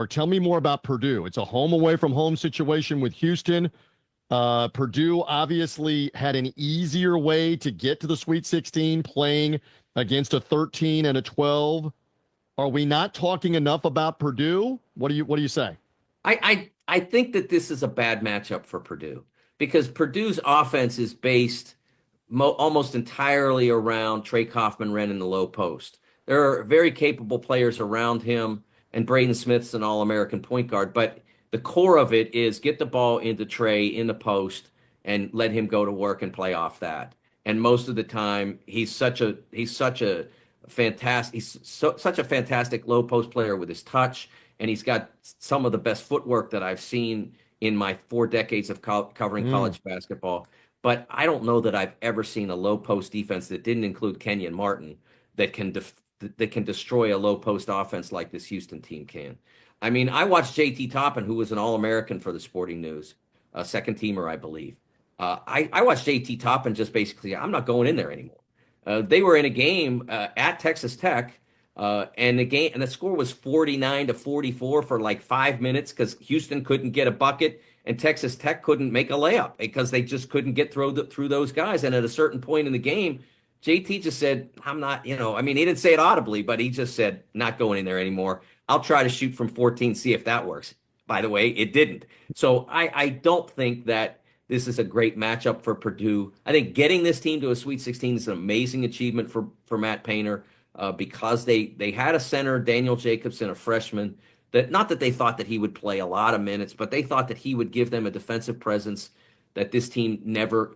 Or tell me more about Purdue. It's a home away from home situation with Houston. Purdue obviously had an easier way to get to the Sweet 16 playing against a 13 and a 12. Are we not talking enough about Purdue? What do you say? I think that this is a bad matchup for Purdue because Purdue's offense is based almost entirely around Trey Kaufman-Renn in the low post. There are very capable players around him, and Braden Smith's an All-American point guard, but the core of it is get the ball into Trey in the post and let him go to work and play off that. And most of the time, such a fantastic low post player with his touch, and he's got some of the best footwork that I've seen in my 4 decades of covering Mm. college basketball. But I don't know that I've ever seen a low post defense that didn't include Kenyon Martin that can destroy a low post offense like this Houston team can. I mean, I watched JT Toppin, who was an All-American for the Sporting News, a second teamer, I believe. I watched JT Toppin just basically, I'm not going in there anymore. They were in a game at Texas Tech, and the score was 49-44 for like 5 minutes because Houston couldn't get a bucket and Texas Tech couldn't make a layup because they just couldn't get through those guys. And at a certain point in the game, JT just said, "I'm not, I mean, he didn't say it audibly, but he just said, not going in there anymore. I'll try to shoot from 14, see if that works." By the way, it didn't. So I don't think that this is a great matchup for Purdue. I think getting this team to a Sweet 16 is an amazing achievement for Matt Painter because they had a center, Daniel Jacobson, a freshman, that not that they thought that he would play a lot of minutes, but they thought that he would give them a defensive presence that this team never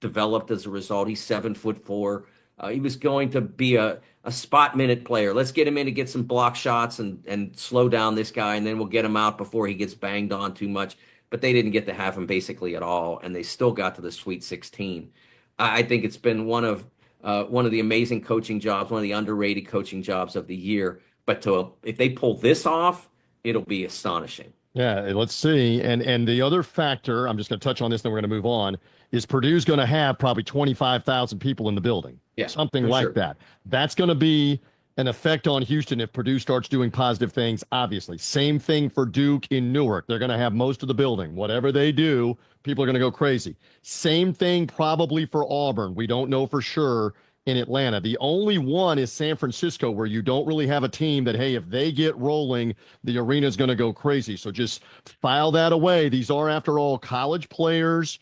developed as a result. He's 7'4". He was going to be a spot minute player. Let's get him in to get some block shots and slow down this guy, and then we'll get him out before he gets banged on too much. But they didn't get to have him basically at all, and they still got to the Sweet 16. I think it's been one of the amazing coaching jobs, one of the underrated coaching jobs of the year. But if they pull this off, it'll be astonishing. Yeah, let's see. And the other factor, I'm just going to touch on this, then we're going to move on, is Purdue's going to have probably 25,000 people in the building, Yeah, something for like sure. that. That's going to be an effect on Houston if Purdue starts doing positive things, obviously. Same thing for Duke in Newark. They're going to have most of the building. Whatever they do, people are going to go crazy. Same thing probably for Auburn. We don't know for sure in Atlanta. The only one is San Francisco, where you don't really have a team that, hey, if they get rolling, the arena is going to go crazy. So just file that away. These are, after all, college players.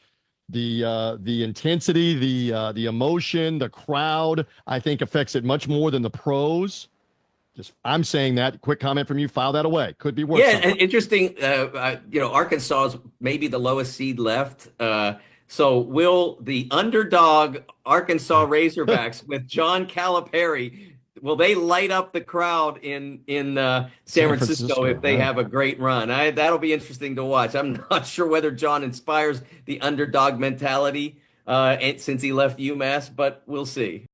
The intensity, the emotion, the crowd, I think affects it much more than the pros. Just I'm saying that. Quick comment from you. File that away. Could be worth Yeah, something. and interesting. Arkansas is maybe the lowest seed left. So will the underdog Arkansas Razorbacks with John Calipari, will they light up the crowd in San San Francisco if Francisco. they Yeah. have a great run? That'll be interesting to watch. I'm not sure whether John inspires the underdog mentality since he left UMass, but we'll see.